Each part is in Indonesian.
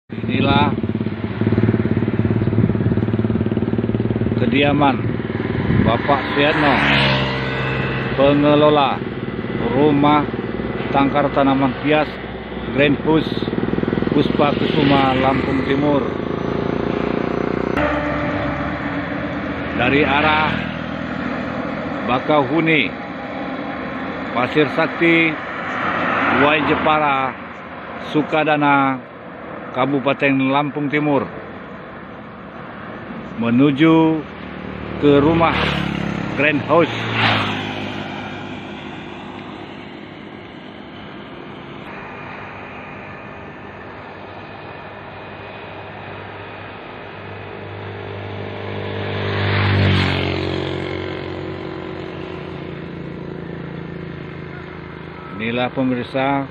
Inilah kediaman Bapak Suyatno, pengelola rumah tangkar tanaman hias Greenhouse Puspa Kusuma, Lampung Timur. Dari arah Bakauheni, Pasir Sakti, Wai Jepara, Sukadana, Kabupaten Lampung Timur, menuju ke rumah Greenhouse. Inilah pemirsa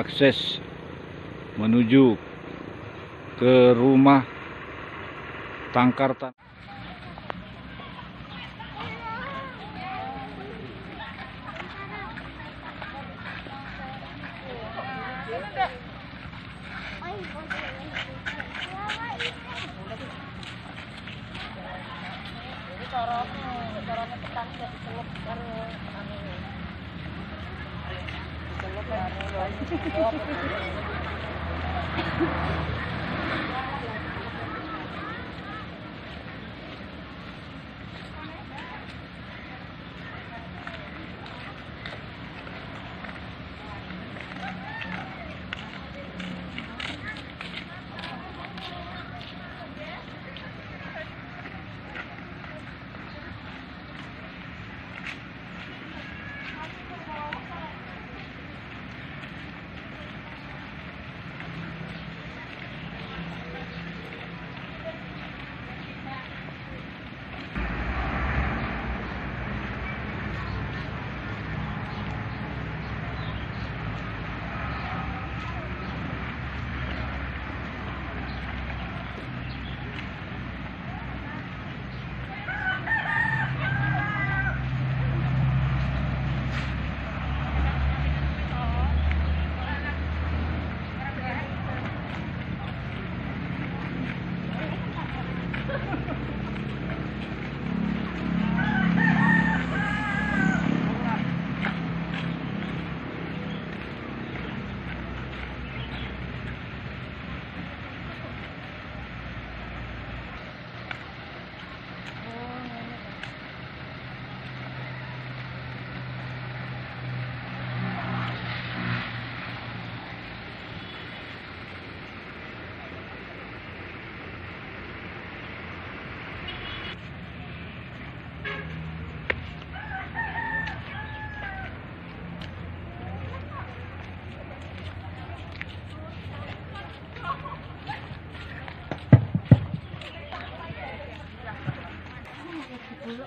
akses menuju ke rumah tangkar tanah.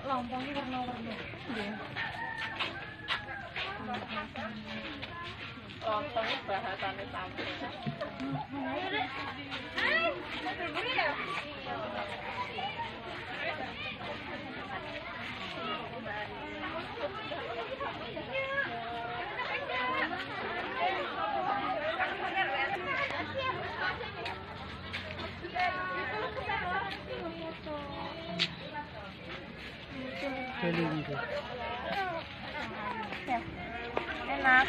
Lompongnya warna-warni. Lompongnya bahasannya sama. Enak.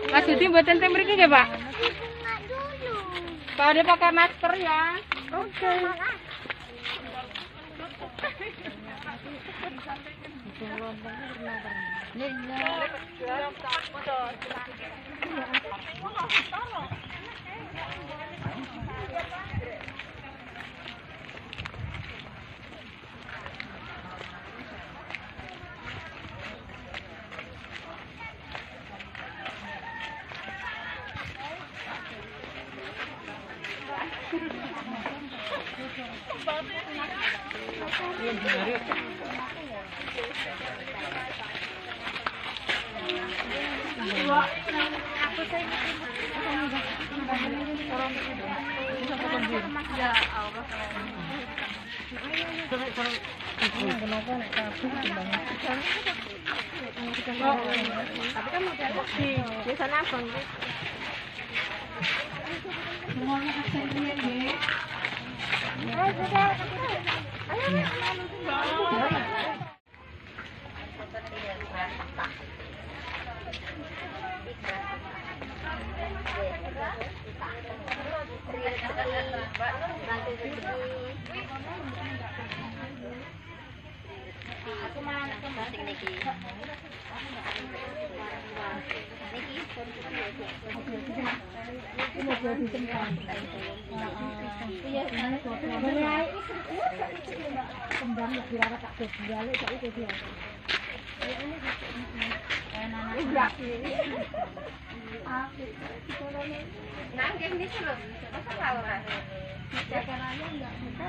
Mas Dudi buatan tempe mriki nggih, Pak? Pak, ada pakai masker ya. Oke. Ya Allah. Tapi kan modelnya di sana abang. Semuanya aksen rian nggih. Aku mana kembali niki. Nangkep di sini, masa tahu lah. Caranya enggak bisa.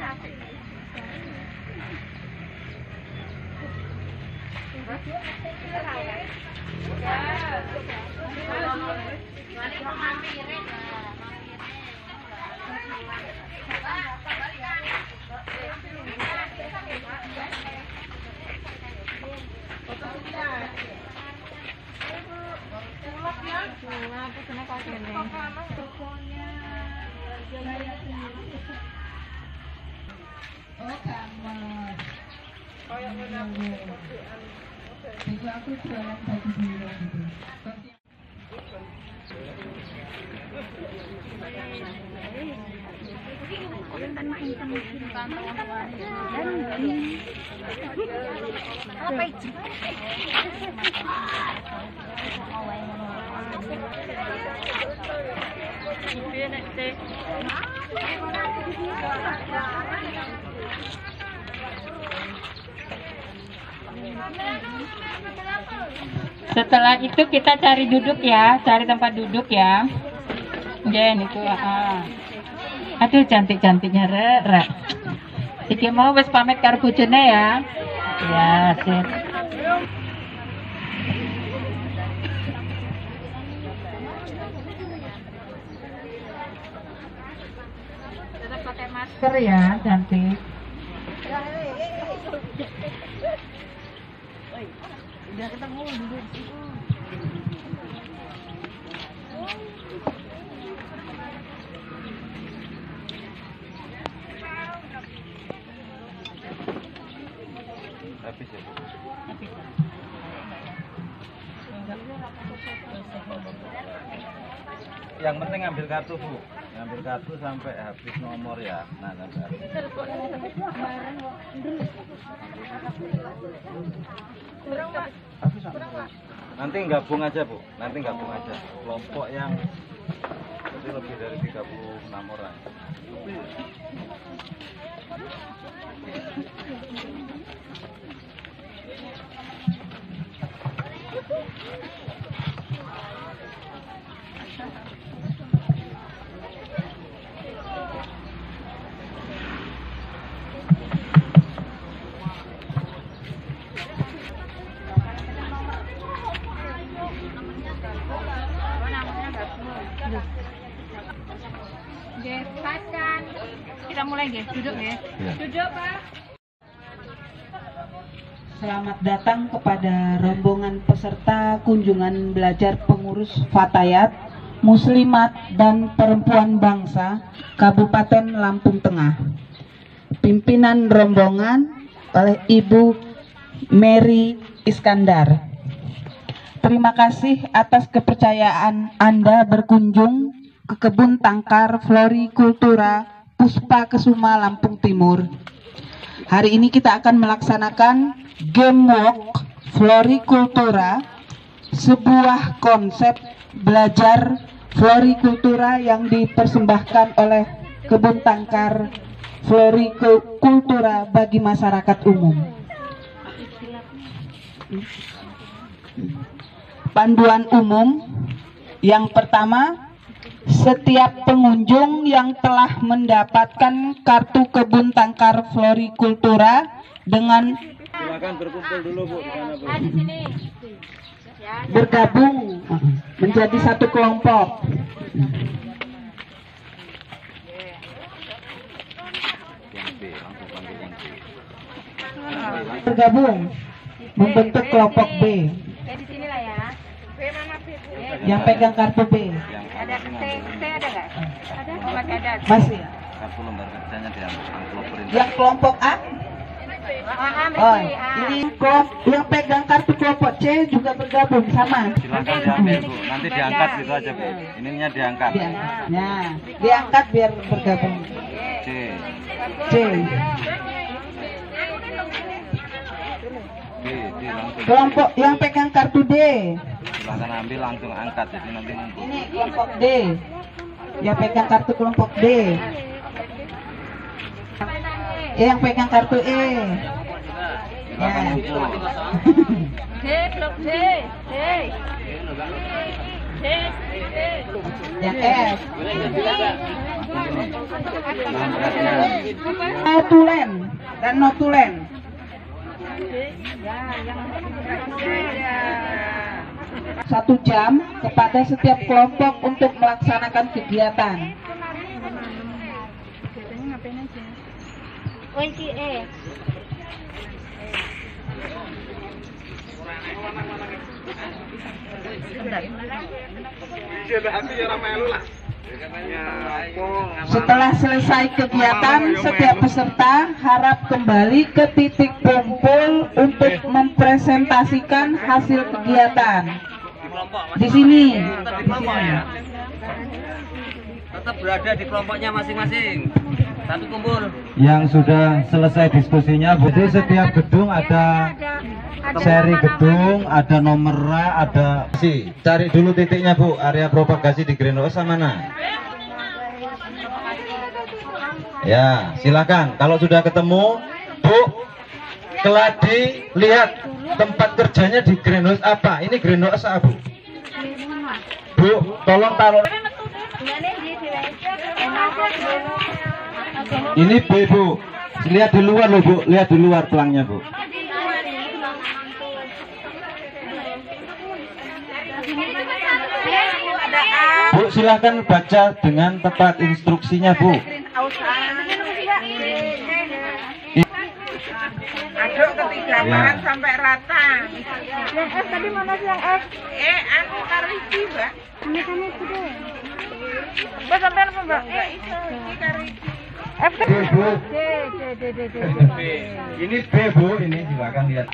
Itu aku jualan baju biru gitu. Setelah itu kita cari duduk ya, cari tempat duduk ya. Jen itu, aduh cantik-cantiknya Rere. Iki mau wis pamit karo bojone ya. Ya, sip. Tetap pakai masker. Masker ya, cantik. Udah ketemu duduk. Habis ya. Yang penting ambil kartu Bu, ambil kartu sampai habis nomor ya. Nah, sampai habis. Nanti gabung aja Bu, nanti gabung aja. Kelompok yang berarti lebih dari 36 orang. Nggih, pacan. Kita mulai nggih, duduk nggih. Ya. Duduk, Pak. Selamat datang kepada rombongan peserta kunjungan belajar pengurus Fatayat, Muslimat dan Perempuan Bangsa Kabupaten Lampung Tengah. Pimpinan rombongan oleh Ibu Mary Iskandar. Terima kasih atas kepercayaan Anda berkunjung ke Kebun Tangkar Florikultura Puspa Kesuma Lampung Timur. Hari ini kita akan melaksanakan Game Walk Florikultura, sebuah konsep belajar florikultura yang dipersembahkan oleh Kebun Tangkar Florikultura bagi masyarakat umum. Panduan umum yang pertama, setiap pengunjung yang telah mendapatkan kartu Kebun Tangkar Florikultura dengan Silakan berkumpul dulu Bu di sana Bu. Di sini. bergabung menjadi satu kelompok. Yang B, langsung panggil yang B. Bergabung membentuk kelompok B. Di sini. Yang pegang kartu B. Yang Ada ini T ngambil ada nggak? Ada. Masih ada. Masih. kartu lembar kerjanya diambil amplop perintah. Yang kelompok A. Oh, ini yang pegang kartu kelompok C juga bergabung sama. Silakan diambil Bu, nanti diangkat gitu aja Bu. Ininya diangkat. Diangkat biar bergabung. C. C. D langsung. Kelompok yang pegang kartu D. Silakan ambil langsung angkat jadi nanti ngumpul. Ini kelompok D. Yang pegang kartu kelompok D. Yang pegang kartu E. Silakan ngumpul. D, blok D. D. D. Yang F. Angkatnya. Notulen dan notulen. Satu jam kepada setiap kelompok untuk melaksanakan kegiatan. Kunci E. Setelah selesai kegiatan, setiap peserta harap kembali ke titik kumpul untuk mempresentasikan hasil kegiatan. Di sini. Tetap berada di kelompoknya masing-masing. Satu kumpul. Yang sudah selesai diskusinya, jadi setiap gedung ada seri gedung, ada nomornya, ada. Cari dulu titiknya Bu, area propagasi di Green Osa mana? Ya, silakan. Kalau sudah ketemu, Bu, keladi lihat tempat kerjanya di Green House apa? Ini Green House apa, Bu? Bu, tolong taruh. Ini B, Bu. Lihat di luar loh, Bu. Lihat di luar pelangnya, Bu. Bu, silakan baca dengan tepat instruksinya, Bu. Aduk ketiga sampai rata. Yang F tadi mana sih yang F? Anu kariki, Mbak. Ini itu deh. Mbak sampean apa, Mbak? Iso iki kariki. F B, Bu. D. Ini B, Bu. Ini silakan lihat.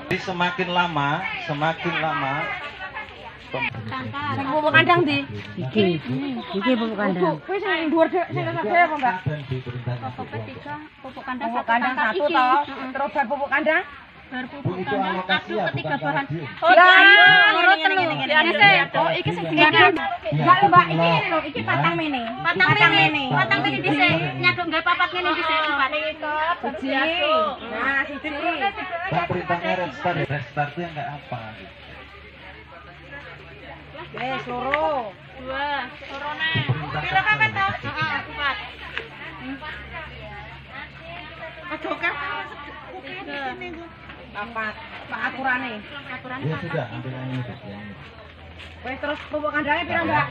Jadi semakin lama Bubuk kandang di. Iki bubuk kandang. Wis sing dhuwur sing saya apa, Mbak? Pupuk kandang satu toh. Terus bar pupuk kandang. Bu, itu alokasi ya, bukan bahan. Oh, loro telu. Oh, iki sing enggak, Mbak, iki lho, iki patang mene. Patang mene dhisik. Nyaduk nggae papat ngene dhisik, Mbak. Siji. Nah, siji. Pak, perintahnya restart. Restart itu yang kayak apa? Loro. 2. Lorone. Pira papat toh? Heeh, 4. Aduh, kan. Papat. Pak aturane. Ya sudah, ambil yang ini, Bu. Wes terus pupuk kandangnya pira, Mbak?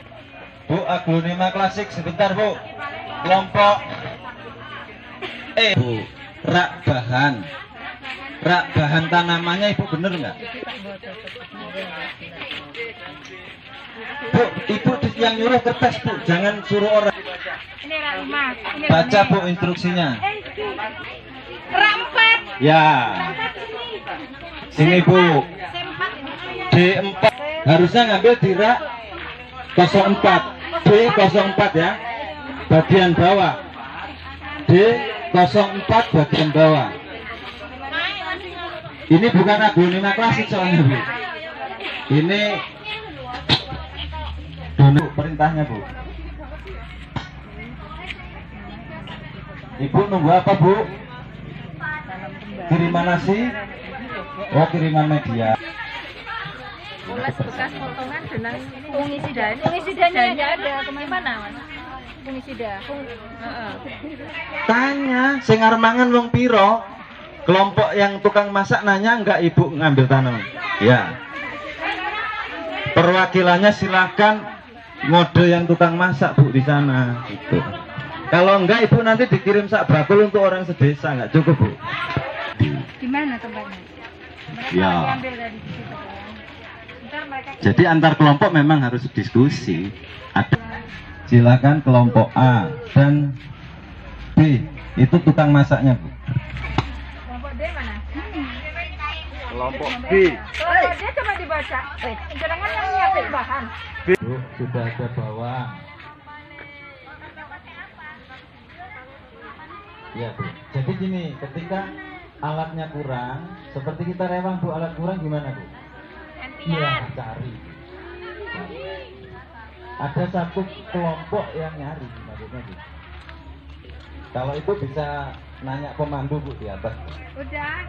Bu, aglonema klasik sebentar, Bu. Kelompok Bu, rak bahan tanamannya Ibu bener nggak? Bu, Ibu yang nyuruh kertas, Bu, jangan suruh orang. Ini rak 5. Baca, Bu, instruksinya. Rak 4. Ya. Sini, Bu. D4. Harusnya ngambil di rak 04. D04 ya. Bagian bawah. D04 bagian bawah. Ini bukan aglonema klasik soalnya, Bu. Ini dulu perintahnya, Bu. Ibu nunggu apa, Bu? Kiriman nasi? Oh, kiriman media. Tulis bekas potongan dengan fungisida. Fungisidanya ada kemana, Mas? Fungisida. Tanya, sing arep mangan wong piro? Kelompok yang tukang masak nanya enggak Ibu ngambil tanaman? Ya. Perwakilannya silakan mode yang tukang masak, Bu, di sana. Gitu. Kalau enggak ibu nanti dikirim sak bakul untuk orang sedesa, nggak cukup bu. Di mana tempatnya? Mereka Ya. ambil dari situ kan. Ntar mereka Jadi antar kelompok memang harus diskusi. Ada. Silakan kelompok A dan B itu tukang masaknya bu. kelompok D mana? Kelompok B. Kelompok D coba dibaca. Jangan yang nyiapin bahan. Bu, sudah ada bawang. Ya bu. Jadi gini, ketika alatnya kurang, seperti kita rewang bu, alat kurang gimana bu? Iya, cari. Ada satu kelompok yang nyari maksudnya bu. Kalau itu bisa nanya pemandu bu di atas. Udah.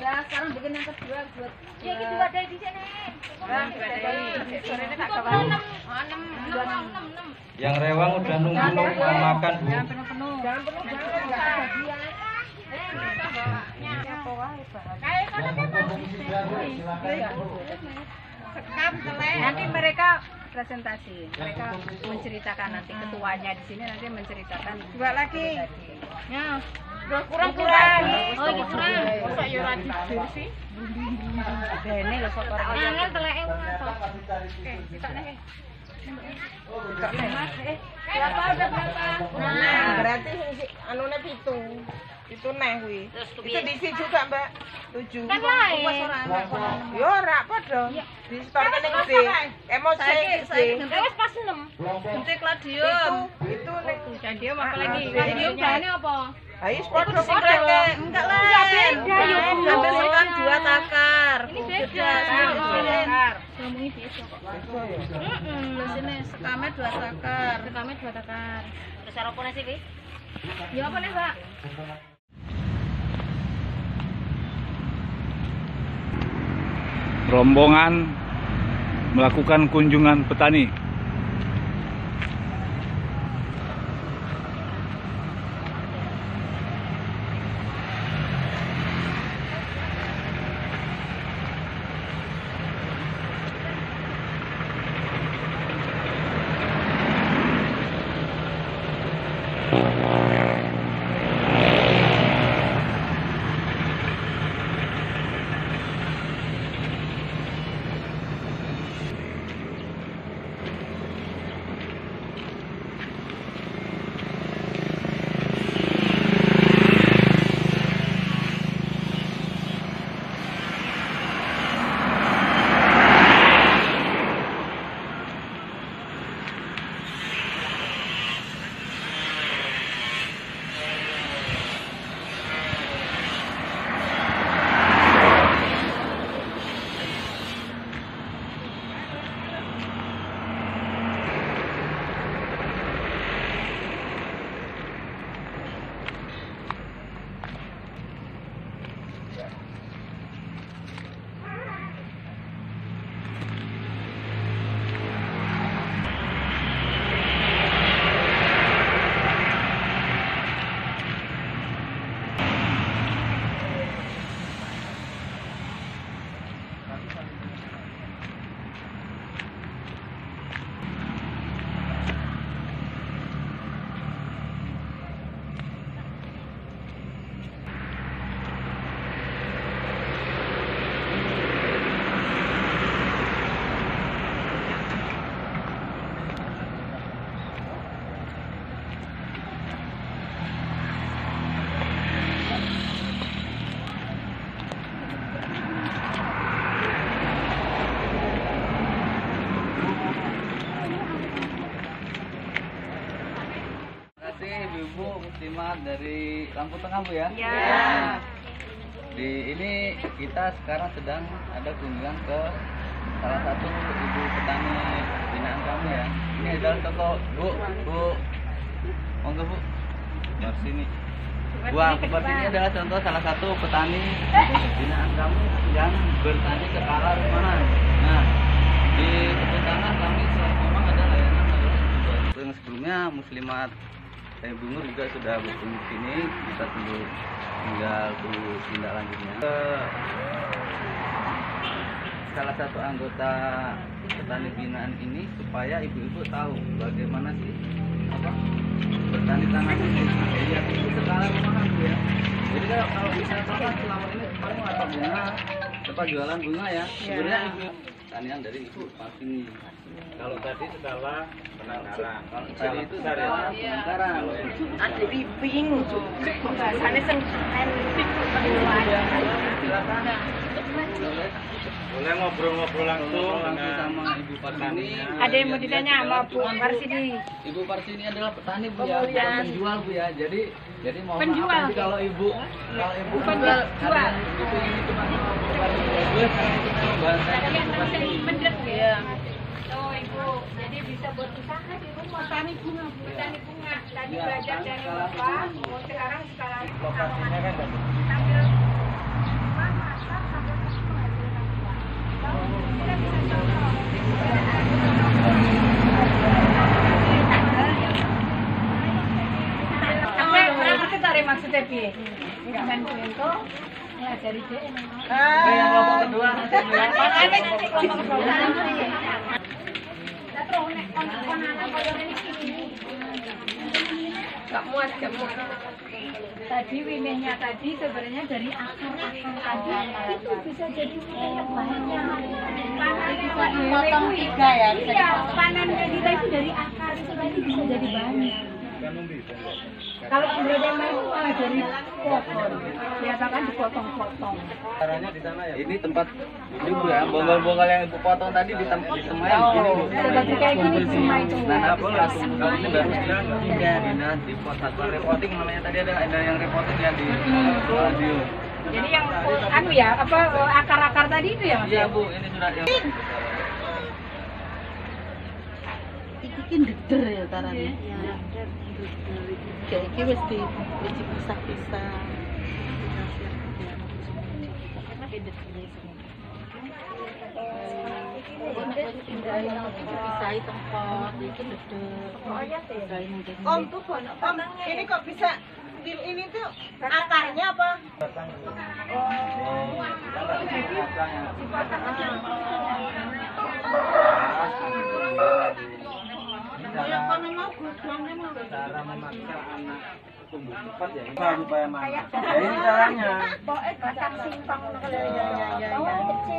Kalau ya, sekarang bikin yang kedua buat. Ya, itu ada di sini. Yang rewang udah nunggu mau makan bu. Jangan penuh-penuh. Jangan penuh. Nanti mereka presentasi, mereka menceritakan nanti ketuanya di sini nanti menceritakan. Dua lagi. Ya. Kurang. Oh, ini kurang. Masa yo ra tidur sih? Dene lho kok ora. Angel teleke ngono to. Oke, kita nih. Berapa udah berapa? Nah, berarti anune 7. Itu neh kuwi. Itu diisi juga, Mbak. 7. Kan lain. Yo ora padha. Di store kene gede. Emosi gede. Wis pas 6. Ente Gladium. Itu nek Gladium apa lagi? Gladium bahannya apa? ayo padha-padha. Enggak lah. Ambil sekan 2 takar. Ini beda. Ngomongin besok kok. Terus ini sekame 2 takar. Sekame 2 takar. Terus apa nih sih, Wi? Ya apa nih, Mbak? Rombongan melakukan kunjungan petani. Ibu Muslimat dari Lampu Tengah Bu ya. Ya. Di ini kita sekarang sedang ada kunjungan ke salah satu ibu petani binaan kamu ya. Ini adalah toko Bu. Monggo Bu. Di sini. Wah, seperti ini adalah contoh salah satu petani binaan kamu yang bertani ke arah mana. Nah, di kebun tanah kami memang ada layanan yang sebelumnya Muslimat Saya Bungur juga sudah berkunjung sini, kita tinggal tunggu tindak lanjutnya. Salah satu anggota petani binaan ini supaya ibu-ibu tahu bagaimana sih bertani tanah ini. Iya, itu sekarang memang Bu ya. Jadi kalau misalkan selama ini kamu ada bunga, tempat jualan bunga ya. Sebenarnya ibu tanian dari Ibu Parsini. Kalau tadi skala penangkaran. Kalau tadi itu skala penangkaran. Ada ripping. Bahasanya sensitif Silakan. Boleh ngobrol-ngobrol langsung sama Ibu Parsini. Ada yang mau ditanya sama Bu Parsini. Ibu Parsini adalah petani Bu ya, bukan penjual Bu ya. Jadi mohon Penjual. maaf nanti kalau Ibu Penjual. itu ini cuma bagus karena kita membahasnya Ibu Parsini. Mendek ya. Oh Ibu, jadi bisa buat usaha di rumah. Petani bunga, petani bunga. Tadi Ya, belajar kan dari skala Bapak, bunga. sekarang skala lokasinya kan tadi. sambil maksudnya piye? Bantuin kok ngajari dia. Yang kelompok kedua nanti Bu ya. Makanya nanti kelompok kedua. Lah terus nek kon-konan koyo ngene iki. Gak muat. Tadi winehnya tadi sebenarnya dari akar-akar tadi itu bisa jadi winih banyak. Panennya bisa dipotong 3 ya. Iya, panennya kita itu dari akar itu tadi bisa jadi banyak. Kalau yang itu malah dari pohon, biasa kan dipotong-potong. Caranya di sana ya. Ini tempat ini Bu ya, bonggol-bonggol yang Ibu potong tadi disemai di sini Bu. Seperti kayak gini semua itu. Nah, nanti kalau ini baru di pot satu repotting namanya tadi ada yang repotting ya di radio. Jadi yang akar-akar tadi itu ya Mas? Iya Bu, ini sudah yang Iki ndeder ya tarane. Kayak iki wis dipisah-pisah. Dipisahi tempat, iki ndeder. Om tuh Om, ini kok bisa ini tuh akarnya apa? Cara memaksa anak tumbuh cepat ya ini supaya mantap. Ya ini caranya.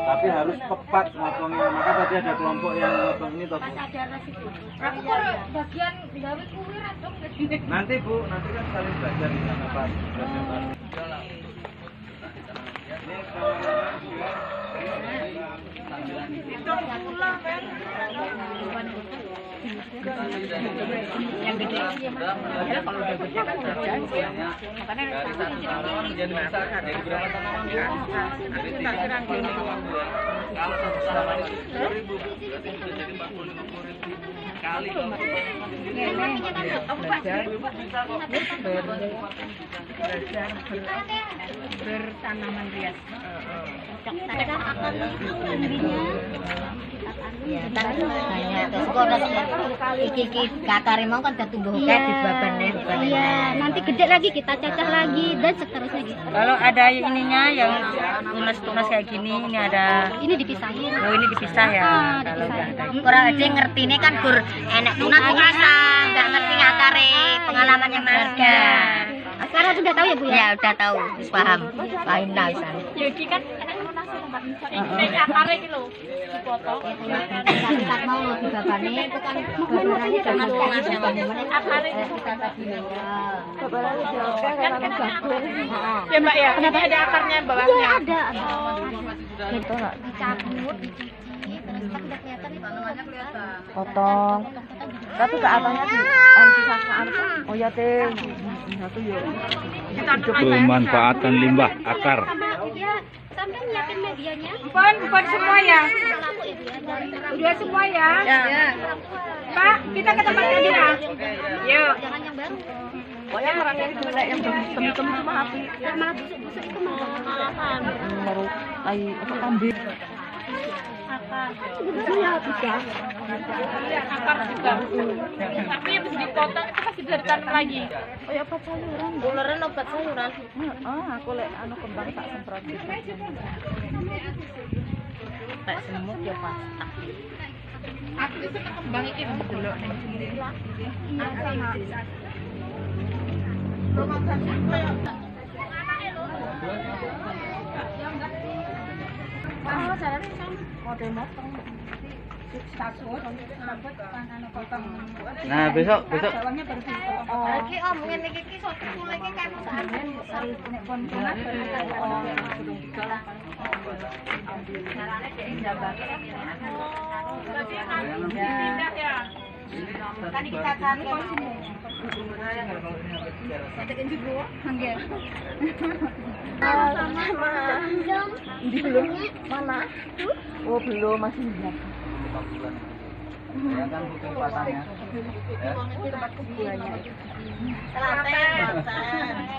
Tapi harus tepat motongnya. Maka tadi ada kelompok yang motong ini toh. Aku kalau bagian gawe kuwi ra dong. Nanti Bu, nanti kan saling belajar di sana Pak. Yang gede ya kalau udah gede kan jajan ya. Makanya dari satu tanaman menjadi besar jadi berapa tanaman Bu? Dari 3 Bu. Kalau satu tanaman itu 10.000 berarti bisa jadi 40-50.000 kali. Bertanaman rias. Kadang akarnya itu tingginya ya, banyak. Terus kok iki kakare mau kan tumbuh kayak di babane. Iya, nanti gede lagi kita cacah lagi dan seterusnya gitu. Kalau ada ininya yang tunas-tunas kayak gini, ini ada. Ini dipisahin. Oh ini dipisah ya. Kalau nggak ada. Kurang aja ngerti ini kan gur enak tunas biasa, nggak ngerti akare, pengalaman yang berharga. Sekarang sudah tahu ya Bu ya? Ya udah tahu, paham. Lain lah misalnya. Ya iki kan enak tunas tempat ini akare iki lho dipotong. Kita mau lebih babane itu kan babarannya jangan tunas yang Akare itu babarannya jangan kan bagus. ya Mbak ya. Kenapa ada akarnya bawahnya? Iya ada. Gitu nggak dicabut, dicuci, terus kan udah kelihatan nih tanamannya kelihatan. Potong. Tapi ke atasnya di sisa-sisaan apa? Oh ya teh. Satu ya. Pemanfaatan limbah akar. Ya, sampai nyiapin medianya. Bukan semua ya. Udah semua ya. Pak, kita ke tempat kerja. Yuk. Jangan yang baru. Pokoknya merangkak itu ada yang tem-tem cuma api. Malah busuk-busuk itu malah malahan. Baru tai apa kambing. Akar juga. Tapi habis dipotong itu pasti ditanam lagi. Oh ya, obat sayuran. Uleran obat sayuran. Aku lek anu kembang tak semprot gitu. Tak semut ya pas. Aku itu kembang iki delok ning sini. Oh, carane model motong. Nah, besok Bawahnya baru dipotong. Iki om ngene iki satu kule iki kan sampean Nek pon carane dhek njabake. Berarti nanti dipindah ya. Tadi kita cari tekan juga nggih. Belum mana? Oh, belum masih belum. 4 bulan. Ya kan butuh patahnya. Ya.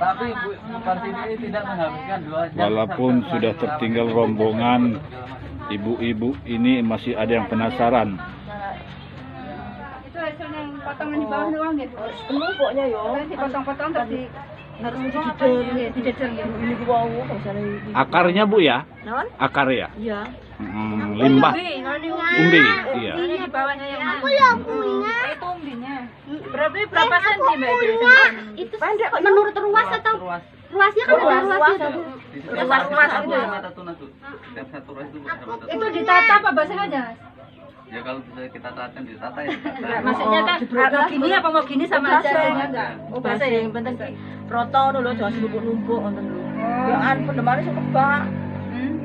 Tapi Bu Kartini ini tidak menghabiskan 2 jam. Walaupun sudah tertinggal rombongan, ibu-ibu ini masih ada yang penasaran. Itu hasil yang potongan di bawah doang gitu. Pokoknya ya. Dipotong-potong terus harus dijejer ya. Ini di bawah misalnya. Akarnya Bu ya? Akar ya? Iya. Limbah. Umbi. Iya. Ini di bawahnya yang Aku ya punya. itu umbinya. Berapa senti Mbak itu? Itu menurut ruas atau ruasnya kan ada ruasnya. Ruas itu ya mata tuna tuh. Setiap satu ruas itu ada mata tuna. Itu ditata apa basah aja? Ya kalau bisa kita tata ditata ya. Maksudnya kan mau gini apa mau gini sama aja enggak? Oh, basah ya. Yang penting proto dulu jangan numpuk-numpuk wonten lho. Ya an pendemare sing kebak.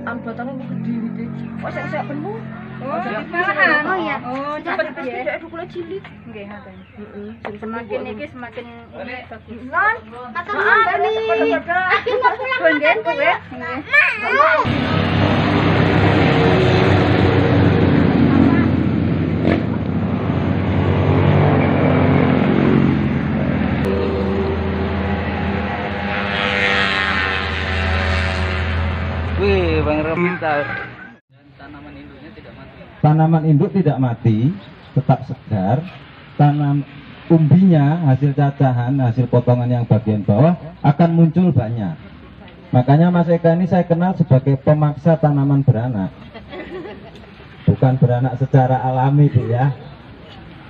An batane gede gitu. Kok sek penuh. Oh, malahan. Oh iya. Oh, cepet ya. Tidak ada cilik. Nggih, ngoten. Heeh. Semakin iki semakin ini bagus. Non, kata Mbak nih. Aku mau pulang Nggih, kowe. Wih, Bang Rom pintar. Tanaman induknya tidak mati. Tanaman induk tidak mati, tetap segar. Tanam umbinya, hasil cacahan, hasil potongan yang bagian bawah akan muncul banyak. Makanya Mas Eka ini saya kenal sebagai pemaksa tanaman beranak. Bukan beranak secara alami Bu ya.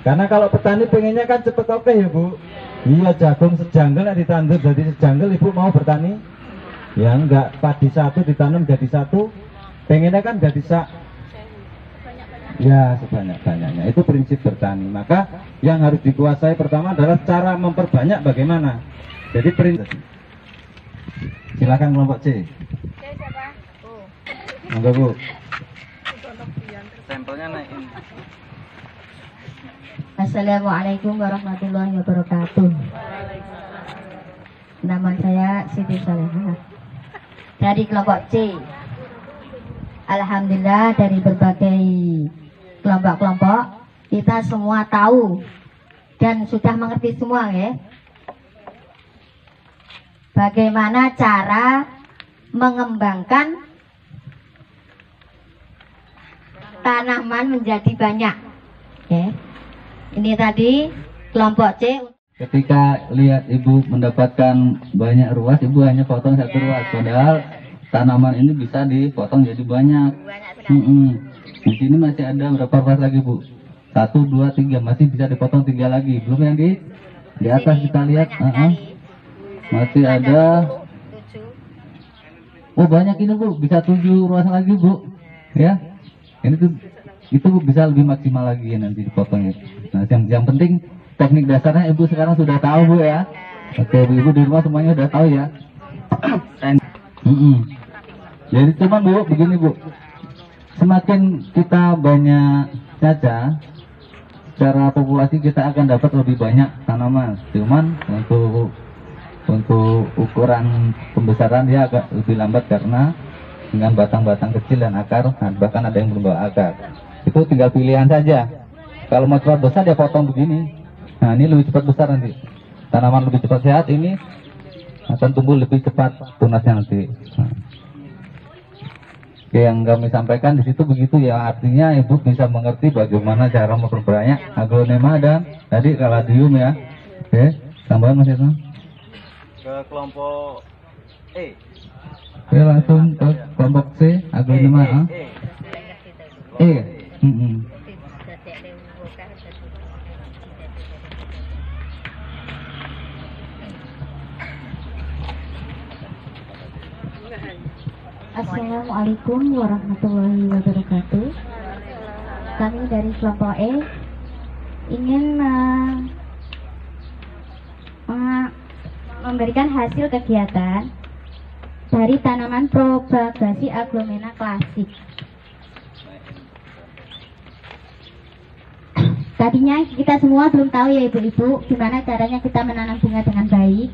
Karena kalau petani pengennya kan cepet oke ya Bu. Iya, jagung sejanggal ditandur jadi sejanggal, Ibu mau bertani? Ya enggak, padi satu ditanam jadi satu, pengennya kan jadi ya sebanyak-banyaknya. Itu prinsip bertani. Maka yang harus dikuasai pertama adalah cara memperbanyak bagaimana. Jadi prinsip. Silakan kelompok C. Monggo Bu. Sampelnya naikin. Assalamualaikum warahmatullahi wabarakatuh. Nama saya Siti Salehah dari kelompok C. Alhamdulillah dari berbagai kelompok-kelompok kita semua tahu dan sudah mengerti semua ya. Bagaimana cara mengembangkan tanaman menjadi banyak. Ya. Ini tadi kelompok C. Ketika lihat ibu mendapatkan banyak ruas, ibu hanya potong satu ruas. Padahal tanaman ini bisa dipotong jadi banyak. Di sini masih ada berapa ruas lagi Bu? 1, 2, 3, masih bisa dipotong 3 lagi. Belum yang di atas kita lihat. Masih ada. Oh banyak ini Bu, bisa 7 ruas lagi Bu. Ya, ini tuh itu Bu, bisa lebih maksimal lagi ya nanti dipotongnya. Nah yang penting teknik dasarnya ibu sekarang sudah tahu Bu ya. Oke ibu di rumah semuanya sudah tahu ya. Jadi cuman Bu begini Bu, semakin kita banyak caca, secara populasi kita akan dapat lebih banyak tanaman. Cuman untuk ukuran pembesaran dia agak lebih lambat karena dengan batang-batang kecil dan akar, bahkan ada yang belum bawa akar. Itu tinggal pilihan saja. Kalau mau cepat besar dia potong begini. Nah ini lebih cepat besar nanti. Tanaman lebih cepat sehat, ini akan tumbuh lebih cepat tunasnya nanti. Nah. yang kami sampaikan di situ begitu ya, artinya ibu bisa mengerti bagaimana cara memperbanyak aglonema dan tadi kaladium ya. Oke, tambahan Mas Yatno. Ke kelompok E. Oke, langsung ke kelompok C aglonema E. Assalamualaikum warahmatullahi wabarakatuh. Kami dari kelompok E ingin memberikan hasil kegiatan dari tanaman propagasi aglomena klasik. Tadinya kita semua belum tahu ya ibu-ibu gimana caranya kita menanam bunga dengan baik,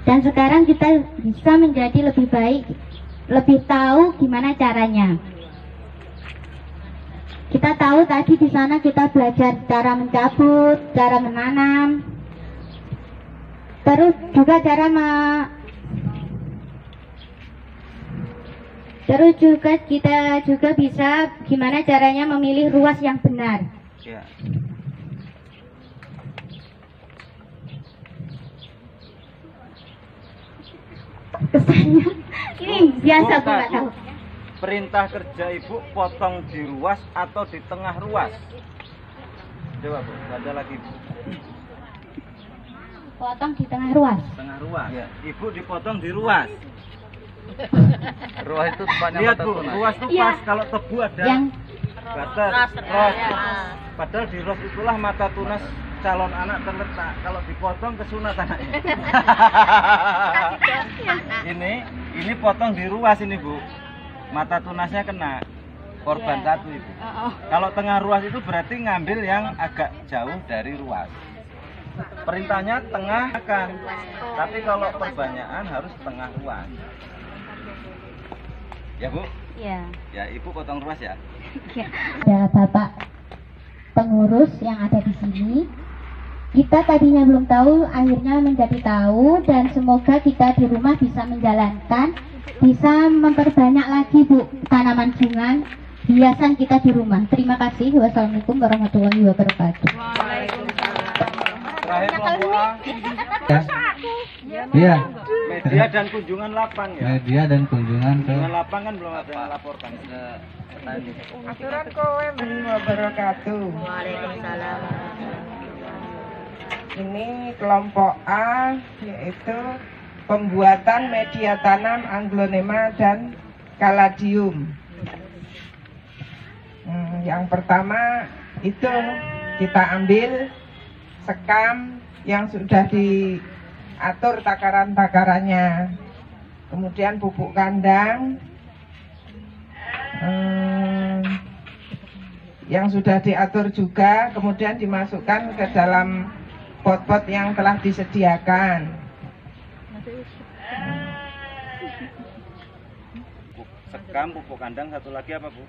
dan sekarang kita bisa menjadi lebih baik, lebih tahu gimana caranya. Kita tahu tadi di sana kita belajar cara mencabut, cara menanam, terus juga kita juga bisa gimana caranya memilih ruas yang benar. Ya. Kesannya ini biasa Bu, nggak tahu. Perintah kerja ibu potong di ruas atau di tengah ruas? Coba Bu, baca lagi Bu. Potong di tengah ruas. Tengah ruas. Ya. Ibu dipotong di ruas. Ruas itu tempatnya Lihat mata Bu, tunas. ruas itu Iya. pas kalau tebu ada Yang batas, ros. Padahal di ros itulah mata tunas calon anak terletak. Kalau dipotong kesunat anaknya. Ini potong di ruas ini Bu. Mata tunasnya kena. Korban satu Ibu. Kalau tengah ruas itu berarti ngambil yang agak jauh dari ruas. Perintahnya tengah kan. Tapi kalau perbanyakan harus tengah ruas. Ya Bu? ya. Ya Ibu potong ruas ya. Ada Bapak pengurus yang ada di sini. Kita tadinya belum tahu, akhirnya menjadi tahu, dan semoga kita di rumah bisa menjalankan, bisa memperbanyak lagi Bu tanaman bunga hiasan kita di rumah. Terima kasih. Wassalamualaikum warahmatullahi wabarakatuh. Terakhir kelompok A. Iya. Media dan kunjungan lapang ya. Media dan kunjungan ke Kunjungan lapang kan belum ada yang laporkan ke petani. Aturan kowe wabarakatuh. Waalaikumsalam. Ini kelompok A, yaitu pembuatan media tanam aglonema dan kaladium. Yang pertama itu kita ambil sekam yang sudah diatur takaran-takarannya, kemudian pupuk kandang yang sudah diatur juga, kemudian dimasukkan ke dalam pot-pot yang telah disediakan. Sekam, pupuk kandang, satu lagi apa Bu?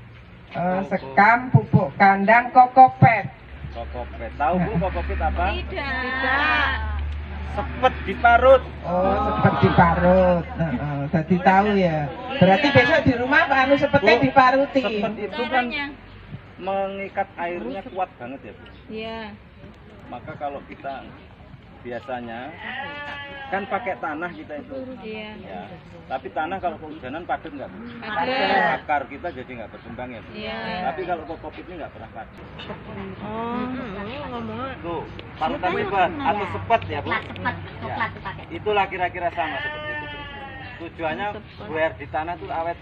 Sekam, pupuk kandang, kokopet. Kokopet. Tahu Bu kokopet apa? Tidak. Sepet diparut. Oh, sepet diparut. Jadi tahu ya. Berarti besok di rumah anu sepetnya Bu, diparuti. Sepet itu kan mengikat airnya kuat banget ya Bu. Iya. Maka kalau kita biasanya kan pakai tanah kita itu. Iya. Ya. Tapi tanah kalau kehujanan padat nggak Bu? Padat. Akar kita jadi nggak berkembang ya Bu. Iya. Tapi kalau kokopet ini nggak pernah padat. Oh, ngomong. Tuh, parutan hebat atau sepet ya Bu? Cepat, Ya. coklat pakai. Itulah kira-kira sama seperti itu. Tujuannya biar di tanah tuh awet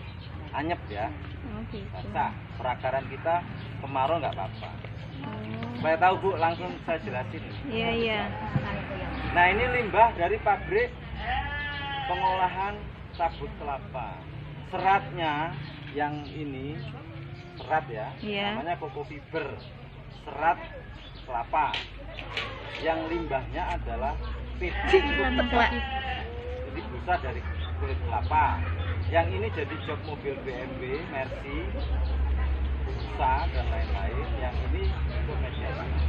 anyep ya. Oh, gitu. Basah. Perakaran kita kemarau nggak apa-apa. Supaya tahu Bu, langsung saya jelasin. Iya, iya. Nah ini limbah dari pabrik pengolahan sabut kelapa. Seratnya yang ini serat ya, Iya. namanya kokofiber, serat kelapa. Yang limbahnya adalah peci, jadi busa dari kulit kelapa. Yang ini jadi jok mobil BMW, Mercy, busa dan lain-lain. Yang ini untuk media tanam.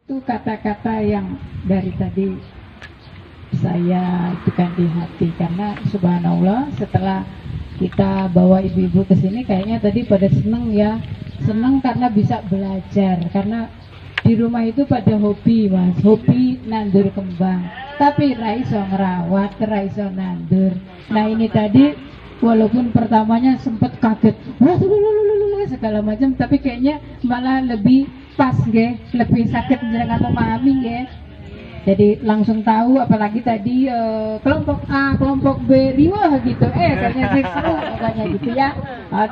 Itu kata-kata yang dari tadi saya tekan di hati, karena subhanallah setelah kita bawa ibu-ibu ke sini, kayaknya tadi pada seneng ya. Seneng karena bisa belajar, karena di rumah itu pada hobi mas, hobi nandur kembang, tapi raiso ngerawat, raiso nandur. Nah ini tadi walaupun pertamanya sempat kaget, wah segala macam, tapi kayaknya malah lebih pas lebih sakit jangan memahami jadi langsung tahu, apalagi tadi kelompok A, kelompok B, riwah gitu, kayaknya seru pokoknya gitu ya.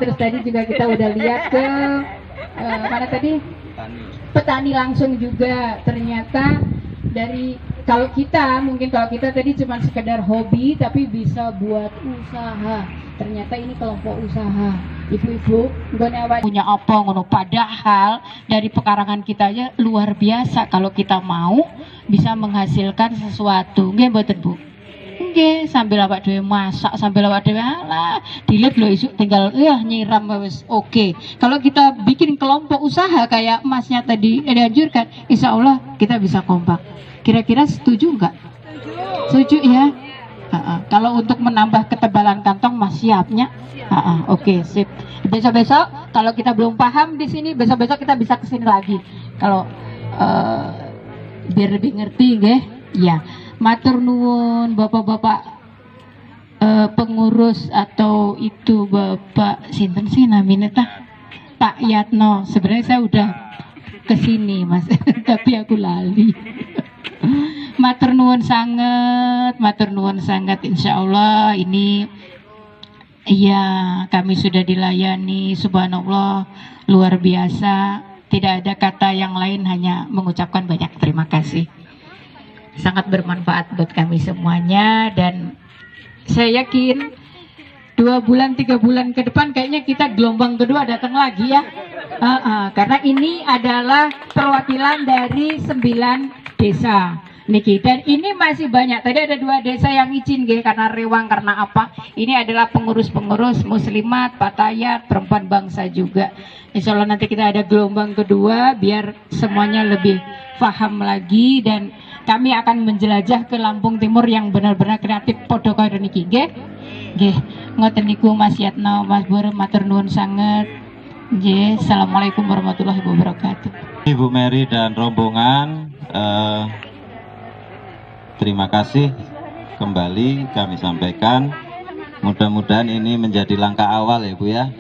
Terus tadi juga kita udah lihat ke mana tadi? Petani langsung juga. Ternyata dari kalau kita tadi cuma sekedar hobi, tapi bisa buat usaha. Ternyata ini kelompok usaha. Ibu-ibu punya apa ngono, padahal dari pekarangan kita aja luar biasa. Kalau kita mau bisa menghasilkan sesuatu, nggih mboten Bu? Nggih, sambil awak dhewe masak, sambil awak dhewe alah dilit lho isuk tinggal nyiram wis oke. Kalau kita bikin kelompok usaha kayak Masnya tadi dianjurkan, insya Allah kita bisa kompak. Kira-kira setuju nggak? Setuju ya? Kalau untuk menambah ketebalan kantong Mas siapnya? Oke, sip. Besok-besok kalau kita belum paham di sini, besok-besok kita bisa kesini lagi. Kalau biar lebih ngerti, nggih? Ya. Matur nuwun Bapak-bapak pengurus atau itu Bapak sinten sih namanya tah? Pak Yatno. Sebenarnya saya udah kesini Mas, tapi aku lali. Matur nuwun sangat, insya Allah ini iya kami sudah dilayani, subhanallah luar biasa, tidak ada kata yang lain, hanya mengucapkan banyak terima kasih, sangat bermanfaat buat kami semuanya. Dan saya yakin 2 bulan 3 bulan ke depan kayaknya kita gelombang kedua datang lagi ya, karena ini adalah perwakilan dari 9 desa niki, dan ini masih banyak. Tadi ada 2 desa yang izin karena rewang, karena apa? Ini adalah pengurus-pengurus muslimat, patayat, perempuan bangsa juga. Insya Allah nanti kita ada gelombang kedua biar semuanya lebih paham lagi, dan kami akan menjelajah ke Lampung Timur yang benar-benar kreatif podo kaya niki nggih. Nggih, ngoten niku Mas Yatno, Mas Bur, matur nuwun sanget. Nggih, assalamualaikum warahmatullahi wabarakatuh. Ibu Mary dan rombongan, terima kasih kembali kami sampaikan. Mudah-mudahan ini menjadi langkah awal ya Bu ya,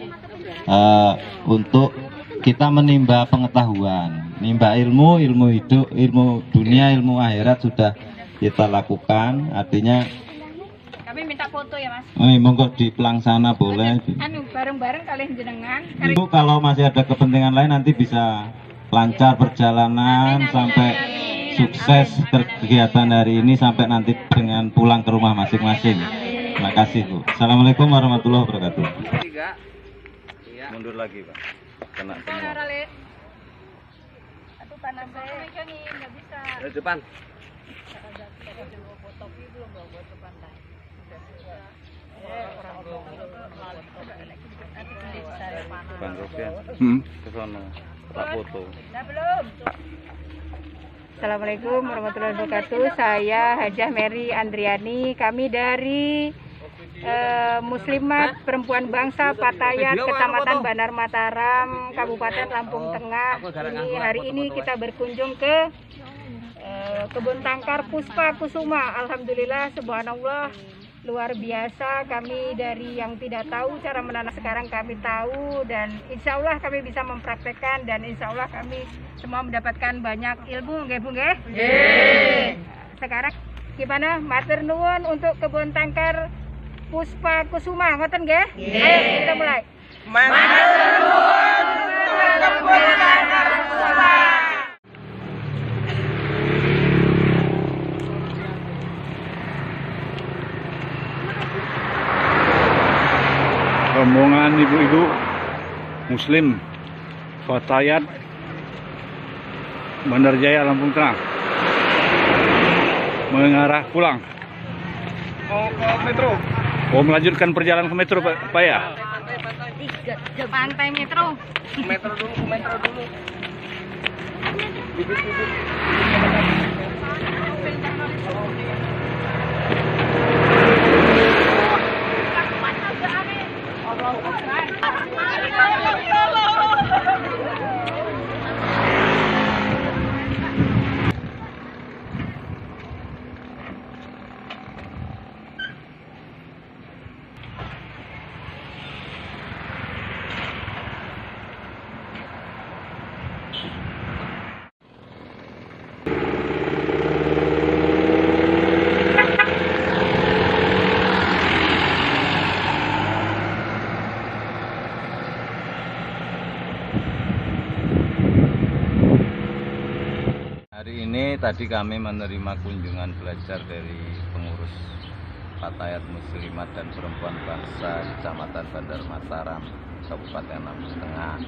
untuk kita menimba pengetahuan, nimba ilmu hidup, ilmu dunia, ilmu akhirat sudah kita lakukan. Artinya kami minta foto ya Mas. Monggo di pelangsana boleh. Bareng-bareng kalian jenengan. Ibu kalau masih ada kepentingan lain nanti bisa lancar perjalanan sampai sukses kegiatan hari ini sampai nanti dengan pulang ke rumah masing-masing. Terima kasih Bu. Assalamualaikum warahmatullahi wabarakatuh. Mundur lagi Pak. Kena semua. Aduh panas saya. Nggak bisa. Di depan. Bang Rofian. Ke sana. Tak foto. Belum. Assalamualaikum warahmatullahi wabarakatuh. Saya Hajah Mary Andriani. Kami dari Muslimat Perempuan Bangsa Patayat, Kecamatan Banar Mataram, Kabupaten Lampung Tengah. Hari ini kita berkunjung ke kebun tangkar Puspa Kusuma. Alhamdulillah, subhanallah, luar biasa. Kami dari yang tidak tahu cara menanam sekarang kami tahu, dan insya Allah kami bisa mempraktekkan, dan insya Allah kami semua mendapatkan banyak ilmu, nggih Bu nggih? Sekarang gimana? Matur nuwun untuk kebun tangkar Puspa Kusuma, ngoten nggih? Ayo kita mulai. Matur nuwun untuk kebun tangkar Puspa. Rombongan ibu-ibu Muslim Fatayat Bandar Jaya Lampung Tengah mengarah pulang. Mau ke metro. Oh, melanjutkan perjalanan ke metro Pak ya? Pantai Metro. Metro dulu. Bibit-bibit. tadi kami menerima kunjungan belajar dari pengurus Fatayat Muslimat dan Perempuan Bangsa Kecamatan Bandar Mataram, Kabupaten Lampung Tengah.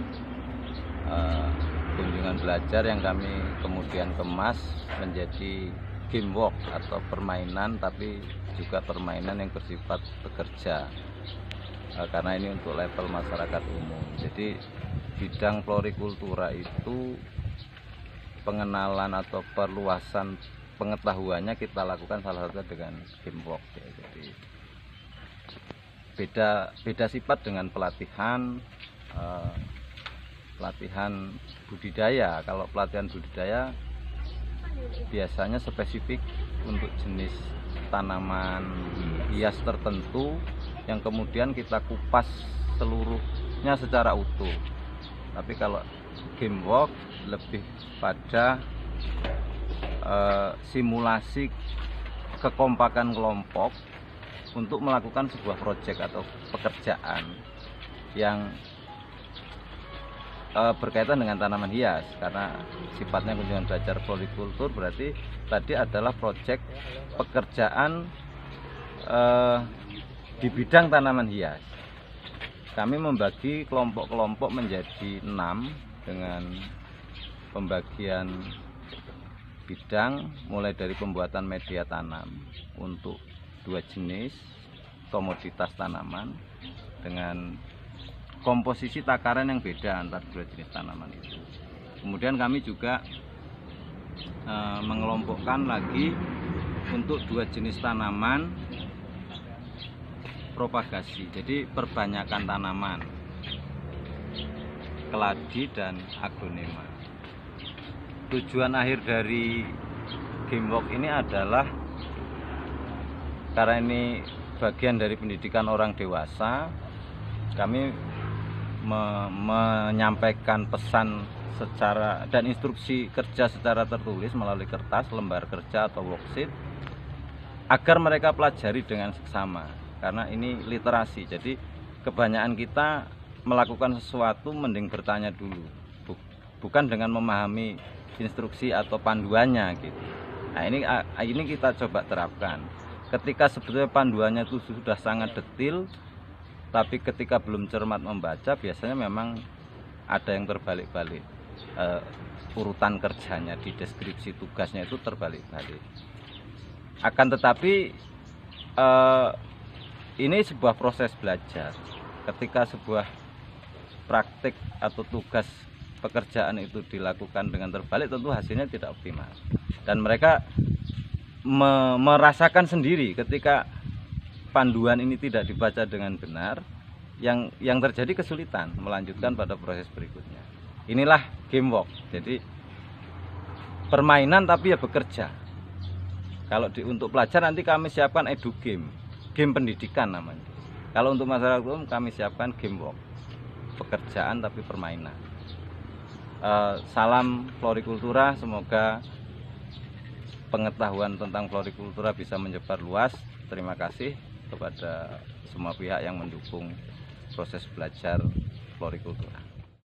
Kunjungan belajar yang kami kemudian kemas menjadi game walk atau permainan, tapi juga permainan yang bersifat bekerja, karena ini untuk level masyarakat umum. Jadi bidang florikultura itu pengenalan atau perluasan pengetahuannya kita lakukan salah satu dengan game walk ya. Jadi beda sifat dengan pelatihan budidaya. Kalau pelatihan budidaya biasanya spesifik untuk jenis tanaman hias tertentu yang kemudian kita kupas seluruhnya secara utuh. Tapi kalau game walk lebih pada simulasi kekompakan kelompok untuk melakukan sebuah proyek atau pekerjaan yang berkaitan dengan tanaman hias, karena sifatnya kunjungan belajar florikultur berarti tadi adalah proyek pekerjaan di bidang tanaman hias. Kami membagi kelompok-kelompok menjadi 6 dengan pembagian bidang mulai dari pembuatan media tanam untuk 2 jenis komoditas tanaman dengan komposisi takaran yang beda antara 2 jenis tanaman itu. Kemudian kami juga mengelompokkan lagi untuk 2 jenis tanaman propagasi, jadi perbanyakan tanaman, keladi dan aglonema. Tujuan akhir dari game walk ini adalah, karena ini bagian dari pendidikan orang dewasa, kami menyampaikan pesan secara dan instruksi kerja secara tertulis melalui kertas, lembar kerja atau worksheet, agar mereka pelajari dengan seksama, karena ini literasi. Jadi kebanyakan kita melakukan sesuatu mending bertanya dulu, bukan dengan memahami instruksi atau panduannya gitu. Nah, ini kita coba terapkan. Ketika sebetulnya panduannya itu sudah sangat detail, tapi ketika belum cermat membaca, biasanya memang ada yang terbalik-balik. Urutan kerjanya di deskripsi tugasnya itu terbalik-balik. Akan tetapi ini sebuah proses belajar. Ketika sebuah praktik atau tugas pekerjaan itu dilakukan dengan terbalik, tentu hasilnya tidak optimal. Dan mereka merasakan sendiri ketika panduan ini tidak dibaca dengan benar, yang terjadi kesulitan melanjutkan pada proses berikutnya. Inilah game walk. Jadi permainan tapi ya bekerja. Kalau untuk pelajar nanti kami siapkan edu game pendidikan namanya. Kalau untuk masyarakat umum kami siapkan game walk, pekerjaan tapi permainan. Salam florikultura, semoga pengetahuan tentang florikultura bisa menyebar luas. Terima kasih kepada semua pihak yang mendukung proses belajar florikultura.